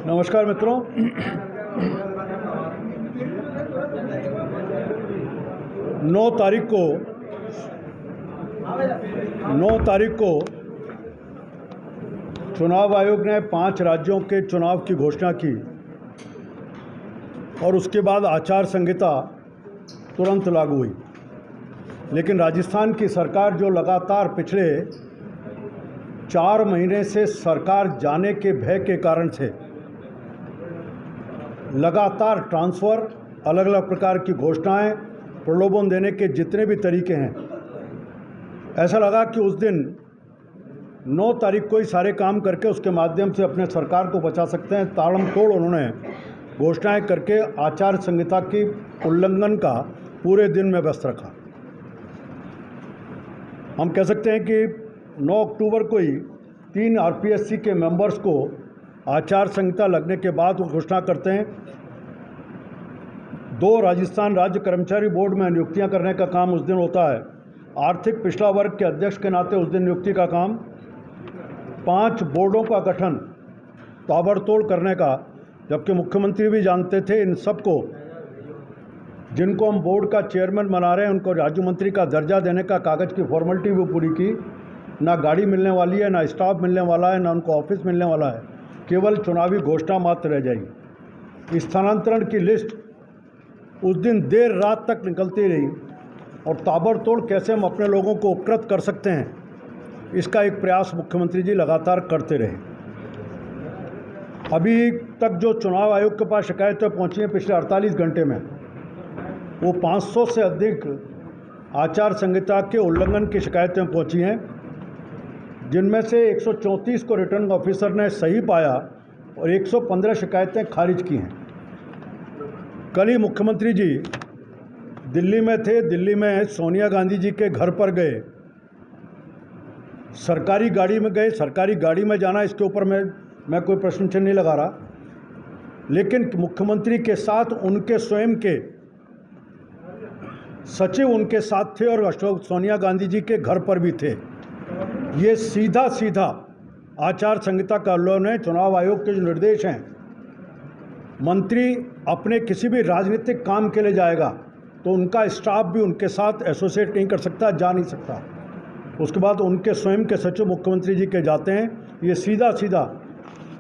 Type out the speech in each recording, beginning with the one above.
नमस्कार मित्रों। 9 तारीख को चुनाव आयोग ने 5 राज्यों के चुनाव की घोषणा की और उसके बाद आचार संहिता तुरंत लागू हुई। लेकिन राजस्थान की सरकार जो लगातार पिछले 4 महीने से सरकार जाने के भय के कारण से लगातार ट्रांसफ़र, अलग अलग प्रकार की घोषणाएं, प्रलोभन देने के जितने भी तरीके हैं, ऐसा लगा कि उस दिन 9 तारीख को ही सारे काम करके उसके माध्यम से अपने सरकार को बचा सकते हैं। ताबड़तोड़ उन्होंने घोषणाएं करके आचार संहिता की उल्लंघन का पूरे दिन में व्यस्त रखा। हम कह सकते हैं कि 9 अक्टूबर को ही 3 आरपीएससी के मेंबर्स को आचार संहिता लगने के बाद वो घोषणा करते हैं। 2 राजस्थान राज्य कर्मचारी बोर्ड में नियुक्तियां करने का काम उस दिन होता है। आर्थिक पिछड़ा वर्ग के अध्यक्ष के नाते उस दिन नियुक्ति का काम। 5 बोर्डों का गठन ताबड़तोड़ करने का, जबकि मुख्यमंत्री भी जानते थे इन सबको, जिनको हम बोर्ड का चेयरमैन बना रहे हैं, उनको राज्य मंत्री का दर्जा देने का कागज़ की फॉर्मेलिटी भी पूरी की। ना गाड़ी मिलने वाली है, ना स्टाफ मिलने वाला है, ना उनको ऑफिस मिलने वाला है, केवल चुनावी घोषणा मात्र रह जाएगी। स्थानांतरण की लिस्ट उस दिन देर रात तक निकलती रही और ताबड़तोड़ कैसे हम अपने लोगों को उपकृत कर सकते हैं, इसका एक प्रयास मुख्यमंत्री जी लगातार करते रहे। अभी तक जो चुनाव आयोग के पास शिकायतें पहुंची हैं पिछले 48 घंटे में, वो 500 से अधिक आचार संहिता के उल्लंघन की शिकायतें पहुंची हैं, जिनमें से 134 को रिटर्निंग ऑफिसर ने सही पाया और 115 शिकायतें खारिज की हैं। कल ही मुख्यमंत्री जी दिल्ली में थे। दिल्ली में सोनिया गांधी जी के घर पर गए, सरकारी गाड़ी में गए। सरकारी गाड़ी में जाना, इसके ऊपर मैं कोई प्रश्न चिन्ह नहीं लगा रहा, लेकिन मुख्यमंत्री के साथ उनके स्वयं के सचिव उनके साथ थे और सोनिया गांधी जी के घर पर भी थे। ये सीधा आचार संहिता का उल्लंघन है। चुनाव आयोग के जो निर्देश हैं, मंत्री अपने किसी भी राजनीतिक काम के लिए जाएगा तो उनका स्टाफ भी उनके साथ एसोसिएट नहीं कर सकता, जा नहीं सकता। उसके बाद उनके स्वयं के सचिव मुख्यमंत्री जी के जाते हैं। ये सीधा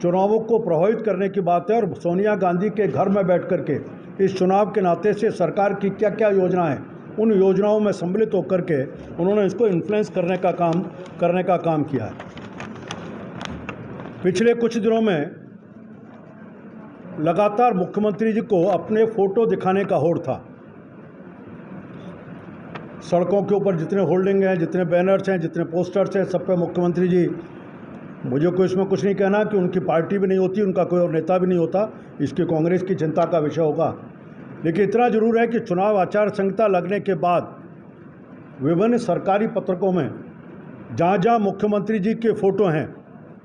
चुनावों को प्रभावित करने की बात है। और सोनिया गांधी के घर में बैठ कर के इस चुनाव के नाते से सरकार की क्या क्या योजना है, उन योजनाओं में सम्मिलित होकर के उन्होंने इसको इन्फ्लुएंस करने का काम किया है। पिछले कुछ दिनों में लगातार मुख्यमंत्री जी को अपने फ़ोटो दिखाने का होड़ था। सड़कों के ऊपर जितने होल्डिंग हैं, जितने बैनर्स हैं, जितने पोस्टर्स हैं, सब पे मुख्यमंत्री जी, मुझे कोई इसमें कुछ नहीं कहना कि उनकी पार्टी भी नहीं होती, उनका कोई और नेता भी नहीं होता, इसकी कांग्रेस की चिंता का विषय होगा। लेकिन इतना जरूर है कि चुनाव आचार संहिता लगने के बाद विभिन्न सरकारी पत्रकों में जहाँ जहाँ मुख्यमंत्री जी के फ़ोटो हैं,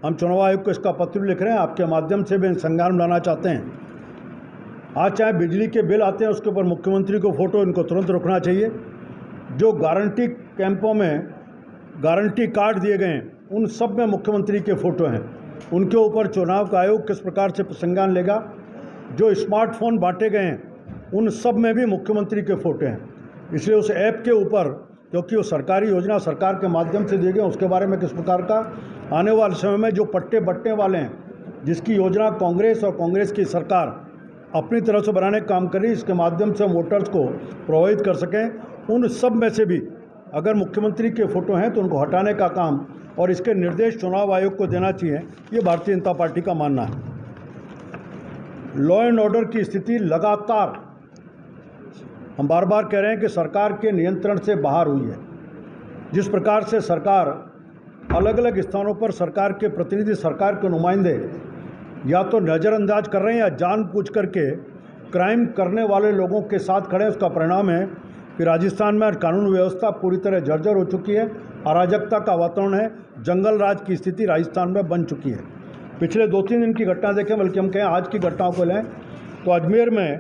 हम चुनाव आयोग को इसका पत्र लिख रहे हैं, आपके माध्यम से भी संज्ञान लाना चाहते हैं। आज चाहे बिजली के बिल आते हैं, उसके ऊपर मुख्यमंत्री को फ़ोटो, इनको तुरंत रुकना चाहिए। जो गारंटी कैंपों में गारंटी कार्ड दिए गए हैं, उन सब में मुख्यमंत्री के फ़ोटो हैं। उनके ऊपर चुनाव आयोग किस प्रकार से संज्ञान लेगा। जो स्मार्टफोन बांटे गए हैं, उन सब में भी मुख्यमंत्री के फ़ोटो हैं। इसलिए उस ऐप के ऊपर, क्योंकि वो सरकारी योजना सरकार के माध्यम से दी गई, उसके बारे में किस प्रकार का आने वाले समय में जो पट्टे बंटने वाले हैं, जिसकी योजना कांग्रेस और कांग्रेस की सरकार अपनी तरफ से बनाने का काम कर रही है, इसके माध्यम से हम वोटर्स को प्रभावित कर सकें, उन सब में से भी अगर मुख्यमंत्री के फ़ोटो हैं तो उनको हटाने का काम और इसके निर्देश चुनाव आयोग को देना चाहिए, ये भारतीय जनता पार्टी का मानना है। लॉ एंड ऑर्डर की स्थिति लगातार, हम बार बार कह रहे हैं कि सरकार के नियंत्रण से बाहर हुई है। जिस प्रकार से सरकार अलग अलग स्थानों पर सरकार के प्रतिनिधि, सरकार के नुमाइंदे या तो नज़रअंदाज कर रहे हैं या जानबूझ करके क्राइम करने वाले लोगों के साथ खड़े हैं, उसका परिणाम है कि राजस्थान में कानून व्यवस्था पूरी तरह जर्जर हो चुकी है। अराजकता का वातावरण है, जंगल राज की स्थिति राजस्थान में बन चुकी है। पिछले 2-3 दिन की घटना देखें, बल्कि हम कहें आज की घटनाओं को लें तो अजमेर में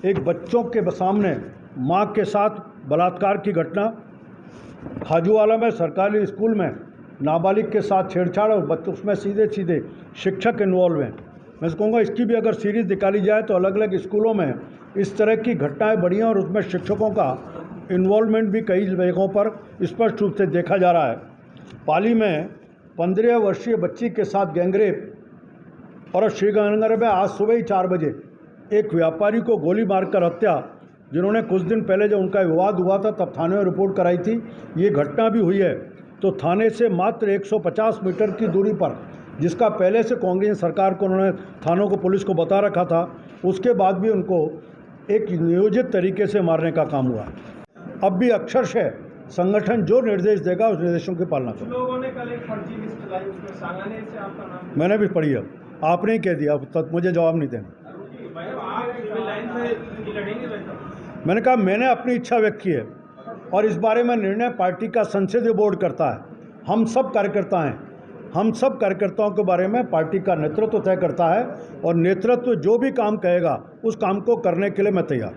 एक बच्चों के सामने मां के साथ बलात्कार की घटना, खाजूवाला में सरकारी स्कूल में नाबालिग के साथ छेड़छाड़ और बच्चों उसमें सीधे सीधे शिक्षक इन्वॉल्व हैं। मैं कहूँगा इसकी भी अगर सीरीज़ निकाली जाए तो अलग अलग स्कूलों में इस तरह की घटनाएं बढ़ी हैं और उसमें शिक्षकों का इन्वॉल्वमेंट भी कई जगहों पर स्पष्ट रूप से देखा जा रहा है। पाली में 15 वर्षीय बच्ची के साथ गैंगरेप और श्रीगंगानगर में आज सुबह ही 4 बजे एक व्यापारी को गोली मारकर हत्या, जिन्होंने कुछ दिन पहले जब उनका विवाद हुआ था तब थाने में रिपोर्ट कराई थी, ये घटना भी हुई है। तो थाने से मात्र 150 मीटर की दूरी पर, जिसका पहले से कांग्रेस सरकार को उन्होंने थानों को पुलिस को बता रखा था, उसके बाद भी उनको एक नियोजित तरीके से मारने का काम हुआ। अब भी अक्षरशः संगठन जो निर्देश देगा उस निर्देशों की पालना करें। लोगों ने कल एक फर्जी लिस्ट लाई, उसमें सांगानेर से आपका नाम, मैंने भी पढ़ी है, आपने ही कह दिया, तब मुझे जवाब नहीं देना। आप सिविल लाइन से लड़ेंगे वैसा? मैंने कहा मैंने अपनी इच्छा व्यक्त की है और इस बारे में निर्णय पार्टी का संसदीय बोर्ड करता है। हम सब कार्यकर्ता हैं, हम सब कार्यकर्ताओं के बारे में पार्टी का नेतृत्व तय करता है और नेतृत्व जो भी काम कहेगा उस काम को करने के लिए मैं तैयार।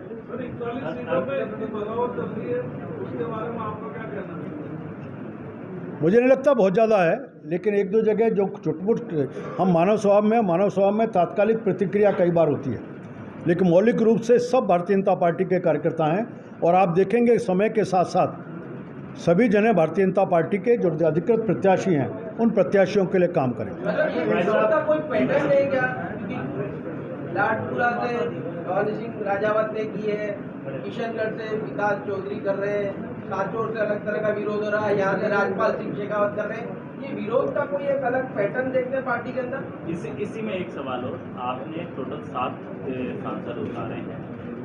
मुझे नहीं लगता बहुत ज़्यादा है, लेकिन एक दो जगह जो चुटपुट हम मानव स्वभाव में तात्कालिक प्रतिक्रिया कई बार होती है, लेकिन मौलिक रूप से सब भारतीय जनता पार्टी के कार्यकर्ता हैं और आप देखेंगे समय के साथ साथ सभी जने भारतीय जनता पार्टी के जो अधिकृत प्रत्याशी हैं उन प्रत्याशियों के लिए काम करें। कोई पैटर्न नहीं क्या? लाडपुरा से गवर्नर सिंह राजावत ने की है, किशनगढ़ से विकास चौधरी कर रहे हैं, साचोर से अलग तरह का विरोध हो रहा है, यहाँ से राजपाल सिंह शेखावत कर रहे हैं। ये विरोध का कोई एक अलग पैटर्न देखते हैं पार्टी के अंदर? इसी में एक सवाल हो, आपने टोटल 7 सांसद उतारे हैं,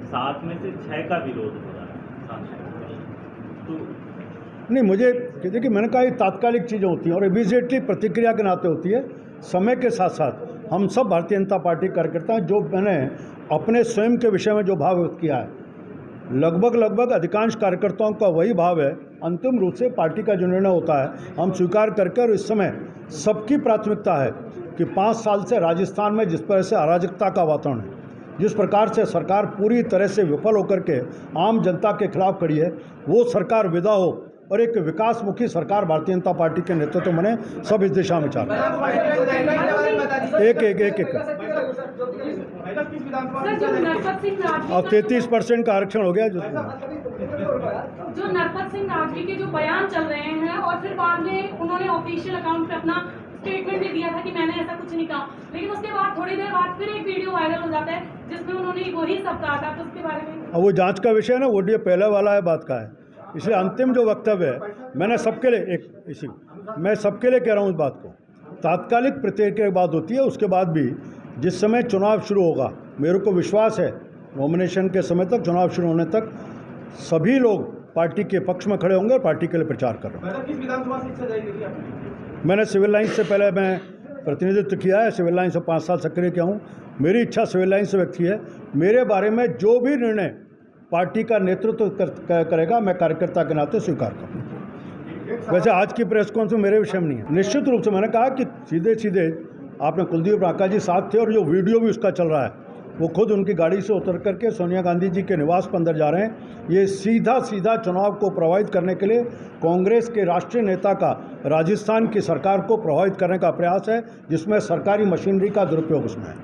7 में से 6 का विरोध हो रहा है सांसद, तो नहीं, मुझे देखिए मैंने कहा ये तात्कालिक चीज़ें होती हैं और इमीडिएटली प्रतिक्रिया के नाते होती है। समय के साथ साथ हम सब भारतीय जनता पार्टी कार्यकर्ता हैं, जो मैंने अपने स्वयं के विषय में जो भाव व्यक्त किया है, लगभग अधिकांश कार्यकर्ताओं का वही भाव है। अंतिम रूप से पार्टी का जो निर्णय होता है हम स्वीकार करके, और इस समय सबकी प्राथमिकता है कि 5 साल से राजस्थान में जिस तरह से अराजकता का वातावरण है, जिस प्रकार से सरकार पूरी तरह से विफल होकर के आम जनता के खिलाफ खड़ी है, वो सरकार विदा हो और एक विकासमुखी सरकार भारतीय जनता पार्टी के नेतृत्व में सब इस दिशा में चाहते हैं। एक अब 33% का आरक्षण हो गया। जो नरपत सिंह नागवी के जो बयान चल रहे हैं और फिर बाद में उन्होंने ऑफिशियल अकाउंट पे अपना स्टेटमेंट भी दिया था कि मैंने ऐसा कुछ नहीं कहा, लेकिन उसके बाद थोड़ी देर बाद फिर एक वीडियो वायरल हो जाता है जिसमें उन्होंने वही सब कहा था, तो उसके बारे में अब वो जांच का विषय है ना, वो पहले वाला है बात का है, इसलिए अंतिम जो वक्तव्य है मैंने सबके लिए मैं सबके लिए कह रहा हूँ। इस बात को तात्कालिक प्रतिक्रिया की बात होती है, उसके बाद भी जिस समय चुनाव शुरू होगा, मेरे को विश्वास है नॉमिनेशन के समय तक, चुनाव शुरू होने तक सभी लोग पार्टी के पक्ष में खड़े होंगे और पार्टी के लिए प्रचार कर रहे हैं। मैंने सिविल लाइन से पहले मैं प्रतिनिधित्व किया है, सिविल लाइन से 5 साल सक्रिय किया हूँ। मेरी इच्छा सिविल लाइन से व्यक्त की है, मेरे बारे में जो भी निर्णय पार्टी का नेतृत्व करेगा मैं कार्यकर्ता के नाते स्वीकार करूँगा। वैसे आज की प्रेस कॉन्फ्रेंस मेरे विषय में नहीं है। निश्चित रूप से मैंने कहा कि सीधे आपने कुलदीप रांका जी साथ थे और जो वीडियो भी उसका चल रहा है, वो खुद उनकी गाड़ी से उतर करके सोनिया गांधी जी के निवास पर अंदर जा रहे हैं। ये सीधा चुनाव को प्रभावित करने के लिए कांग्रेस के राष्ट्रीय नेता का राजस्थान की सरकार को प्रभावित करने का प्रयास है, जिसमें सरकारी मशीनरी का दुरुपयोग उसमें है।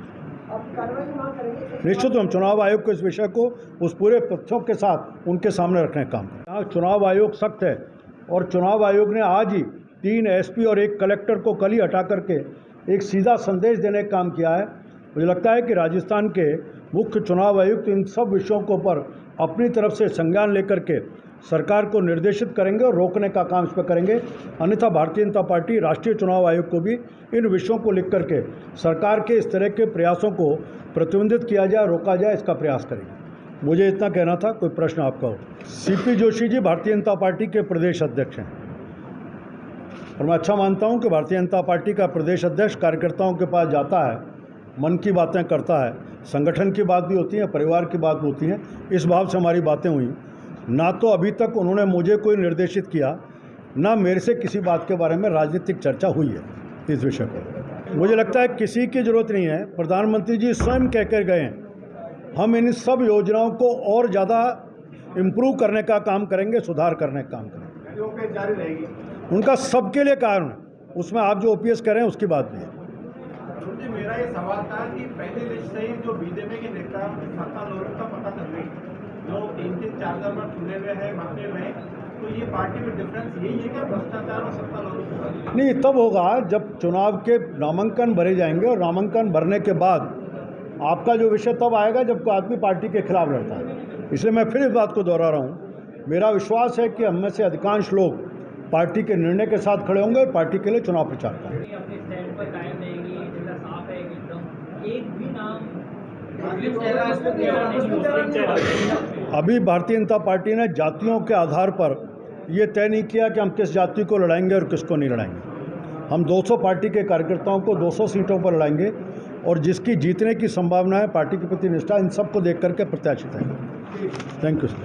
निश्चित हम चुनाव आयोग को इस विषय को उस पूरे तथ्यों के साथ उनके सामने रखने का काम करें। चुनाव आयोग सख्त है और चुनाव आयोग ने आज ही 3 एसपी और 1 कलेक्टर को कल ही हटा करके एक सीधा संदेश देने का काम किया है। मुझे लगता है कि राजस्थान के मुख्य चुनाव आयुक्त इन सब विषयों को पर अपनी तरफ से संज्ञान लेकर के सरकार को निर्देशित करेंगे और रोकने का काम इस पर करेंगे। अन्यथा भारतीय जनता पार्टी राष्ट्रीय चुनाव आयोग को भी इन विषयों को लिख करके सरकार के इस तरह के प्रयासों को प्रतिबंधित किया जाए, रोका जाए, इसका प्रयास करेंगे। मुझे इतना कहना था, कोई प्रश्न आपका हो। सीपी जोशी जी भारतीय जनता पार्टी के प्रदेश अध्यक्ष हैं और मैं अच्छा मानता हूं कि भारतीय जनता पार्टी का प्रदेश अध्यक्ष कार्यकर्ताओं के पास जाता है, मन की बातें करता है, संगठन की बात भी होती है, परिवार की बात भी होती है। इस भाव से हमारी बातें हुई। ना तो अभी तक उन्होंने मुझे कोई निर्देशित किया, ना मेरे से किसी बात के बारे में राजनीतिक चर्चा हुई है इस विषय पर। मुझे लगता है किसी की ज़रूरत नहीं है। प्रधानमंत्री जी स्वयं कह कर गए हैं, हम इन सब योजनाओं को और ज़्यादा इम्प्रूव करने का काम करेंगे, सुधार करने का काम करेंगे। जारी रहेगी उनका सबके लिए कारण, उसमें आप जो ओपीएस कह रहे हैं उसकी बात भी है। मेरा मेरा ये सवाल था कि पहली लिस्ट से ही जो बीजेपी के नेता सत्ता लोगों का पता चल रही जो 3-3 4 बार चुने हुए हैं मामले में, तो ये पार्टी में डिफरेंस यही है क्या भ्रष्टाचार और सत्ता लोगों? नहीं, तब होगा जब चुनाव के नामांकन भरे जाएंगे, और नामांकन भरने के बाद आपका जो विषय तब आएगा जब कोई आदमी पार्टी के खिलाफ लड़ता है। इसलिए मैं फिर इस बात को दोहरा रहा हूँ, मेरा विश्वास है कि हम में से अधिकांश लोग पार्टी के निर्णय के साथ खड़े होंगे और पार्टी के लिए चुनाव प्रचार करेंगे। अपने स्टैंड पर कायम रहेगी, जितना साफ है एकदम, एक भी नाम अभी भारतीय जनता पार्टी ने जातियों के आधार पर ये तय नहीं किया कि हम किस जाति को लड़ाएंगे और किसको नहीं लड़ाएंगे। हम 200 पार्टी के कार्यकर्ताओं को 200 सीटों पर लड़ाएंगे, और जिसकी जीतने की संभावना है, पार्टी के प्रति निष्ठा, इन सबको देख करके प्रत्याशित है। Thank you sir.